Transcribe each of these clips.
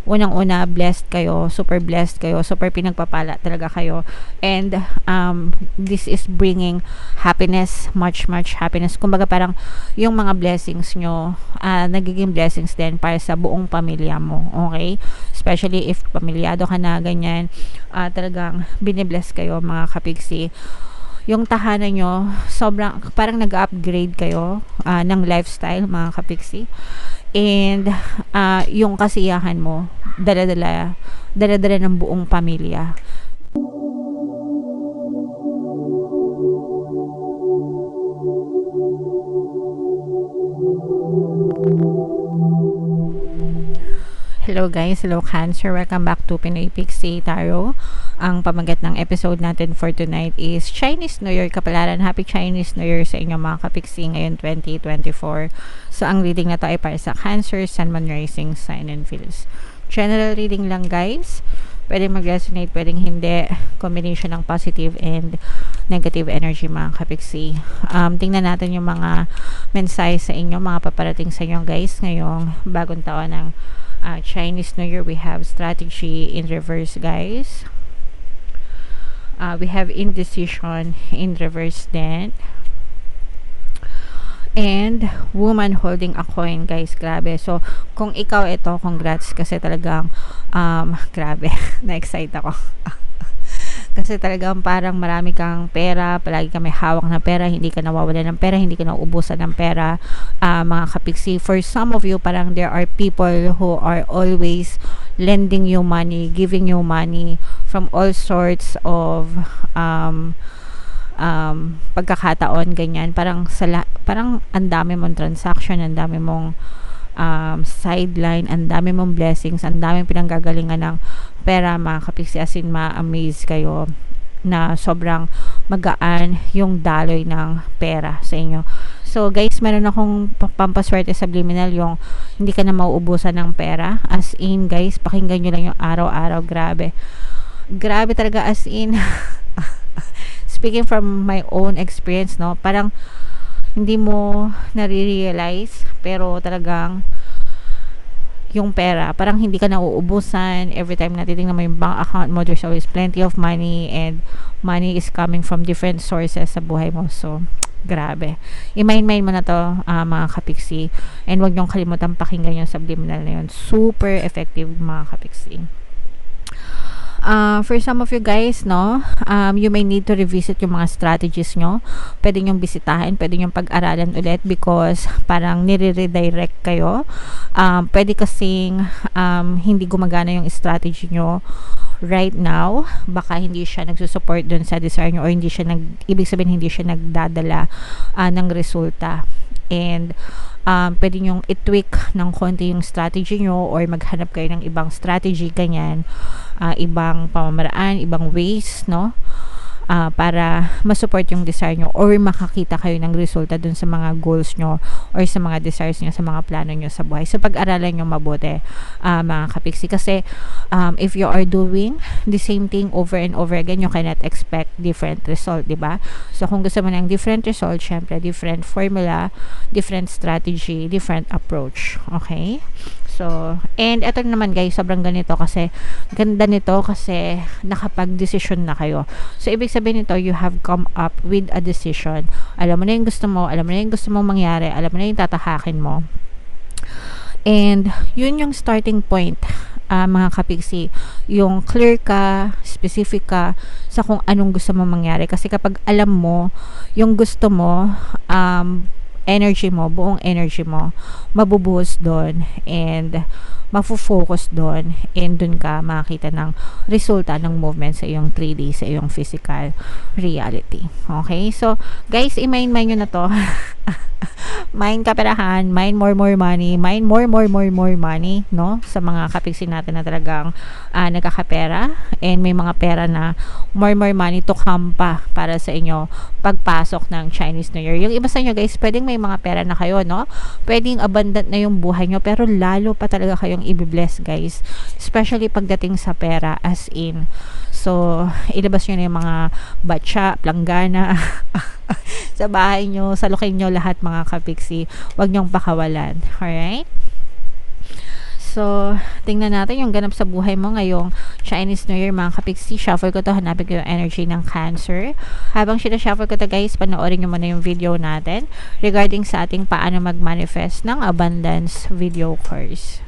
unang-una, blessed kayo, super pinagpapala talaga kayo. And this is bringing happiness, much happiness. Kumbaga parang yung mga blessings nyo, nagiging blessings din para sa buong pamilya mo. Okay? Especially if pamilyado ka na, ganyan, talagang binibless kayo mga kapigsi. Yung tahanan nyo, sobrang parang nag-upgrade kayo ng lifestyle mga kapigsi. And yung kasiyahan mo, dala-dala ng buong pamilya. Hello guys, hello Cancer, welcome back to Pinoy Pixie Tarot. Ang pamagat ng episode natin for tonight is Chinese New Year kapalaran. Happy Chinese New Year sa inyo mga kapixie ngayon 2024. So ang reading na to ay para sa Cancer, Sun, Moon, Rising, Sign and Feels. General reading lang guys. Pwedeng mag-resonate, pwedeng hindi. Combination ng positive and negative energy mga kapixie. Tingnan natin yung mga mensahe sa inyo, mga paparating sa inyo guys ngayong bagong taon ng Chinese New Year. We have strategy in reverse guys. We have indecision in reverse then. And woman holding a coin guys, grabe. So kung ikaw ito, congrats kasi talagang grabe, na-excite ako. Kasi talagang parang marami kang pera, palagi ka may hawak na pera, hindi ka nawawalan ng pera, hindi ka nauubusan ng pera, mga kapiksi. For some of you, parang there are people who are always lending you money, giving you money from all sorts of pagkakataon, ganyan. Parang ang dami mong transaction, ang dami mong sideline, ang dami mong blessings, ang daming pinanggagalingan ng pera mga kapiksi, as in ma-amaze kayo na sobrang magaan yung daloy ng pera sa inyo. So guys, meron akong pampaswerte subliminal, yung hindi ka na mauubusan ng pera, as in guys, pakinggan nyo lang yung araw-araw. Grabe talaga, as in speaking from my own experience, no, parang hindi mo nare-realize, pero talagang yung pera, parang hindi ka nauubusan. Every time na titingnan mo yung bank account mo, there's always plenty of money, and money is coming from different sources sa buhay mo. So grabe, i-mind mo na to mga kapiksi, and wag niyong kalimutan pakinggan yung subliminal na yun. Super effective mga kapiksi. For some of you guys, no, you may need to revisit yung mga strategies nyo. Pwede nyong bisitahin, pwede nyong pag-aralan ulit, because parang nire-redirect kayo. Pwede kasing hindi gumagana yung strategy nyo right now. Baka hindi siya nagsusupport dun sa desire nyo, or hindi siya ibig sabihin hindi siya nagdadala ng resulta. And pwede nyong i-tweak ng konti yung strategy nyo, or maghanap kayo ng ibang strategy, ganyan, ibang pamamaraan, ibang ways, no, para masupport yung desire nyo, or makakita kayo ng resulta dun sa mga goals nyo, or sa mga desires nyo, sa mga plano nyo sa buhay. So pag-aralan nyo mabuti mga kapiksi, kasi if you are doing the same thing over and over again, you cannot expect different result, diba? So kung gusto mo ng different result, syempre different formula, different strategy, different approach. Okay? So, and eto naman guys, sobrang ganda nito kasi nakapag-decision na kayo. So, ibig sabihin nito, you have come up with a decision. Alam mo na yung gusto mo, alam mo na yung gusto mong mangyari, alam mo na yung tatahakin mo. And, yun yung starting point, mga kapiksi. Yung clear ka, specific ka sa kung anong gusto mong mangyari. Kasi kapag alam mo yung gusto mo, energy mo, buong energy mo, mabubuhos doon, and mafo-focus doon, and doon ka makakita ng resulta ng movement sa iyong 3D, sa iyong physical reality. Okay? So, guys, i-mind nyo na to. Mind kaperahan, mind more money, mind more money, no? Sa mga kapiksi natin na talagang nagkakapera, and may mga pera na more money to come pa para sa inyo pagpasok ng Chinese New Year. Yung iba sa inyo guys, pwedeng may mga pera na kayo, no? Pwedeng abundant na yung buhay nyo, pero lalo pa talaga kayong i-bless guys, especially pagdating sa pera, as in. So, ilabas nyo na yung mga batsa, planggana sa bahay nyo, salukin nyo lahat mga kapiksi. Huwag nyong pakawalan. Alright? So, tingnan natin yung ganap sa buhay mo ngayong Chinese New Year, mga kapiksi. Shuffle ko to, hanapin ko yung energy ng Cancer. Habang shuffle ko to, guys, panoorin nyo muna yung video natin regarding sa ating paano mag-manifest ng abundance video course.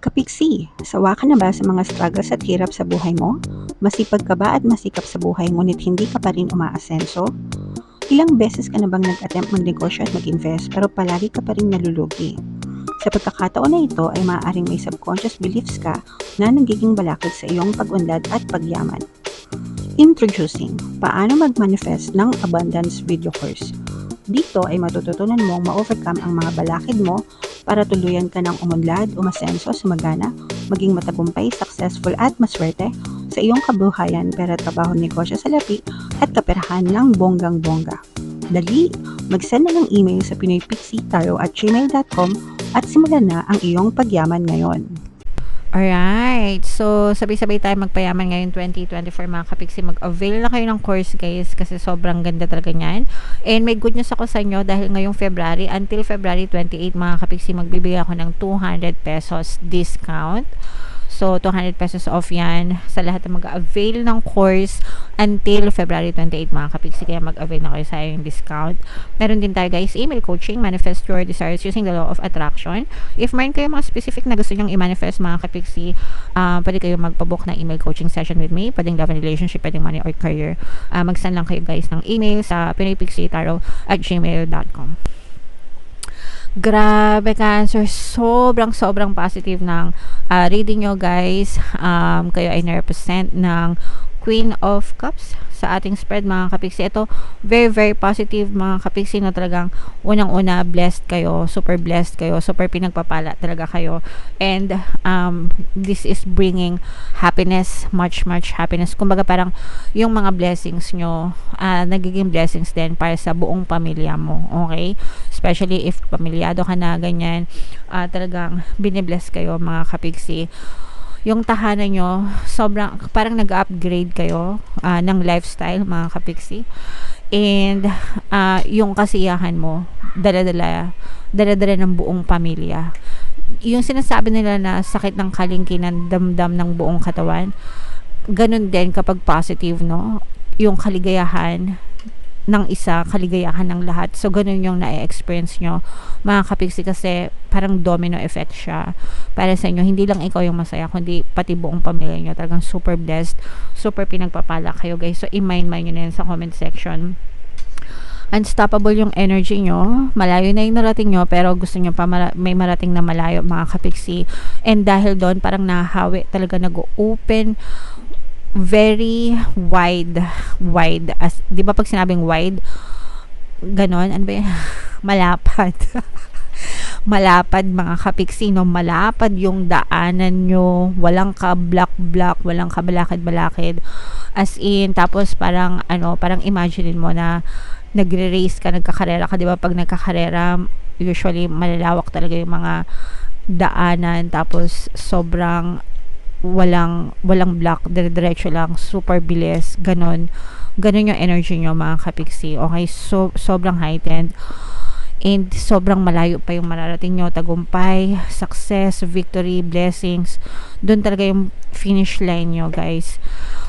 Kapiksi, sawa ka na ba sa mga struggles at hirap sa buhay mo? Masipag ka ba at masikap sa buhay ngunit hindi ka pa rin umaasenso? Ilang beses ka na bang nag-attempt magnegosyo at mag-invest pero palagi ka pa rin nalulugi? Sa pagkakataon na ito ay maaaring may subconscious beliefs ka na nagiging balakid sa iyong pag-unlad at pagyaman. Introducing, paano mag-manifest ng abundance video course. Dito ay matututunan mong ma-overcome ang mga balakid mo para tuluyan ka ng umunlad, umasenso, sumagana, maging matagumpay, successful at maswerte sa iyong kabuhayan, pera, trabaho, negosyo, salapi at kaperahan ng bonggang-bongga. Dali, mag-send na ng email sa pinoypixitaro@gmail.com at simulan na ang iyong pagyaman ngayon. Alright, so sabay-sabay tayo magpayaman ngayon 2024, mga kapiksi. Mag-avail na kayo ng course, guys, kasi sobrang ganda talaga niyan. And may good news ako sa inyo dahil ngayong February, until February 28, mga kapiksi, magbibigay ako ng 200 pesos discount. So, 200 pesos off yan sa lahat na mag-avail ng course until February 28, mga kapiksi. Kaya mag-avail na kayo sa yung discount. Meron din tayo, guys, email coaching, manifest your desires using the law of attraction. If meron kayo mga specific na gusto nyong i-manifest, mga kapiksi, pwede kayo magpabook ng email coaching session with me. Pwedeng love and relationship, pwedeng money or career. Mag-send lang kayo, guys, ng email sa pinoypixitaro@gmail.com. Grabe, Cancer, sobrang positive ng reading nyo, guys. Kayo ay na-represent ng Queen of Cups sa ating spread, mga kapiksi. Ito, very positive, mga kapiksi, no? Talagang unang-una, blessed kayo, super pinagpapala talaga kayo. And this is bringing happiness, much happiness. Kumbaga parang yung mga blessings nyo, nagiging blessings din para sa buong pamilya mo, okay? Especially if pamilyado ka na, ganyan, talagang binibless kayo, mga kapiksi. Yung tahanan nyo, sobrang, parang nag-upgrade kayo ng lifestyle, mga kapiksi. And yung kasiyahan mo, dala-dala ng buong pamilya. Yung sinasabi nila na sakit ng kalingkinan, damdam ng buong katawan, ganun din kapag positive, no? Yung kaligayahan ng isa, kaligayahan ng lahat. So, ganun yung na-experience nyo, mga kapiksi, kasi parang domino effect siya para sa inyo. Hindi lang ikaw yung masaya, kundi pati buong pamilya nyo. Talagang super blessed, super pinagpapala kayo, guys. So, i-mind nyo na yun sa comment section. Unstoppable yung energy nyo. Malayo na yung narating nyo, pero gusto nyo pa may marating na malayo, mga kapiksi. And dahil doon, parang nahawi talaga, nag-open very wide, as, di ba pag sinabing wide, ganon, ano ba yun? Malapad. Malapad, mga kapiksi, no? Malapad yung daanan nyo, walang ka-block, walang ka-balakid, as in, tapos parang, parang imagine mo na nagre-race ka, nagkakarera ka, di ba pag nagkakarera, usually malalawak talaga yung mga daanan, tapos sobrang walang block, diretso lang, super bilis, ganon yung energy nyo, mga kapiksi, okay? So, sobrang heightened and sobrang malayo pa yung mararating nyo, tagumpay, success, victory, blessings, dun talaga yung finish line nyo, guys.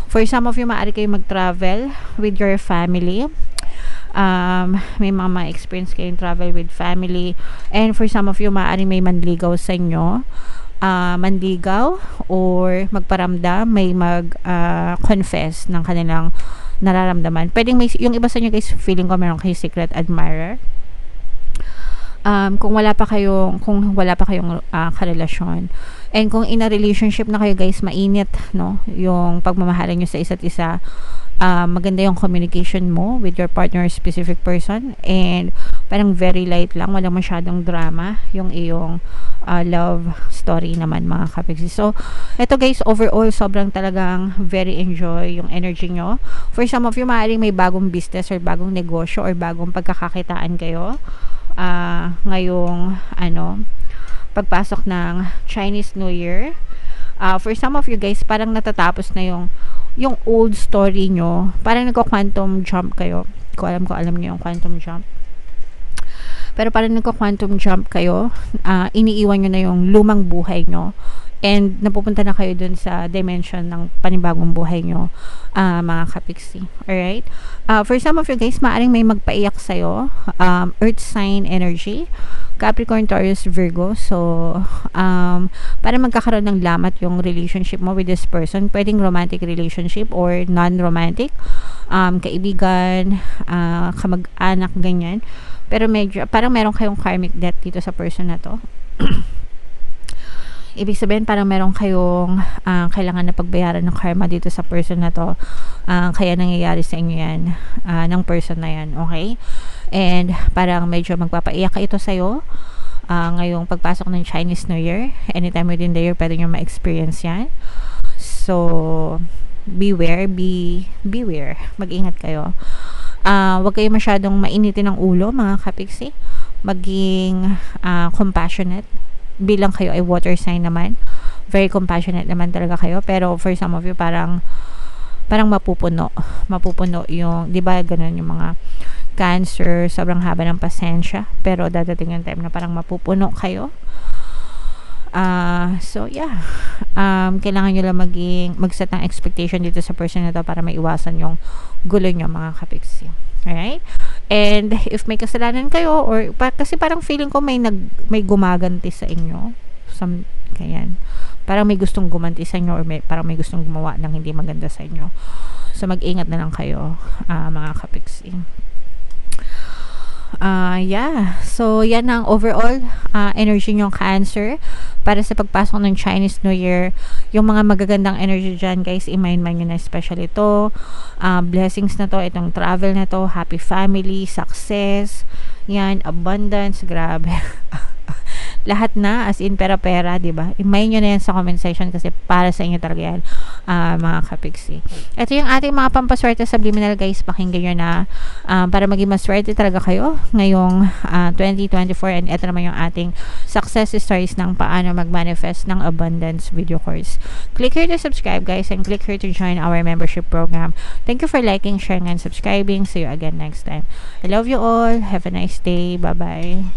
For some of you, maaari kayo mag-travel with your family. May mga experience kayong travel with family, and for some of you, maaari may manligaw sa inyo, manligaw or magparamdam, may confess ng kanilang nararamdaman. Pwedeng may, yung iba sa inyo, guys, feeling ko meron kayo secret admirer. Kung wala pa kayong karelasyon, and kung in a relationship na kayo, guys, mainit, no, yung pagmamahalan nyo sa isa't isa. Maganda yung communication mo with your partner or specific person, and parang very light lang, walang masyadong drama yung iyong love story naman, mga kapiksi. So, eto, guys, overall, sobrang talagang very enjoy yung energy nyo. For some of you, maaaring may bagong business or bagong negosyo or bagong pagkakakitaan kayo ngayong pagpasok ng Chinese New Year. For some of you, guys, parang natatapos na yung old story nyo. Parang nagko-quantum jump kayo. Kung alam nyo yung quantum jump. Pero parang nagko-quantum jump kayo, iniiwan nyo na yung lumang buhay nyo, and napupunta na kayo dun sa dimension ng panibagong buhay nyo, mga kapiksi. Alright? For some of you guys, maaring may magpaiyak sa'yo, earth sign energy, Capricorn, Taurus, Virgo. So, para magkakaroon ng lamat yung relationship mo with this person. Pwedeng romantic relationship or non-romantic, kaibigan, kamag-anak, ganyan. Pero medyo, parang meron kayong karmic debt dito sa person na to. Ibig sabihin, parang meron kayong kailangan na pagbayaran ng karma dito sa person na to. Kaya nangyayari sa inyo yan, ng person na yan. Okay? And parang medyo magpapaiyak ka ito sa'yo. Ngayong pagpasok ng Chinese New Year. Anytime within the year, pwede nyo ma-experience yan. So, beware. Mag-ingat kayo. Huwag kayo masyadong mainitin ng ulo, mga kapiksi. Maging compassionate. Bilang kayo ay water sign naman, very compassionate naman talaga kayo, pero for some of you parang mapupuno yung, di ba ganun yung mga Cancer, sobrang haba ng pasensya, pero dadating yung time na parang mapupuno kayo. So yeah, kailangan nyo lang mag-set ng expectation dito sa person na to para maiwasan yung gulo nyo, mga kapiksi. Alright? And if may kasalanan kayo or kasi parang feeling ko may gumaganti sa inyo. Ganyan. Parang may gustong gumanti sa inyo or parang may gustong gumawa ng hindi maganda sa inyo. So mag-ingat na lang kayo, mga kapiksi. Yeah. So yan ang overall energy nyo, Cancer, para sa pagpasok ng Chinese New Year. Yung mga magagandang energy dyan, guys, i-mind nyo na especially ito. Blessings na to, itong travel na to, happy family, success, yan, abundance, grabe. Lahat na, as in pera-pera, diba? I-mind nyo na yan sa comment section kasi para sa inyo talaga yan, mga kapiksi. Ito yung ating mga pampaswerte subliminal, guys. Pakinggan nyo na para maging maswerte talaga kayo ngayong 2024. And ito naman yung ating success stories ng paano mag-manifest ng abundance video course. Click here to subscribe, guys, and click here to join our membership program. Thank you for liking, sharing, and subscribing. See you again next time. I love you all. Have a nice day. Bye-bye.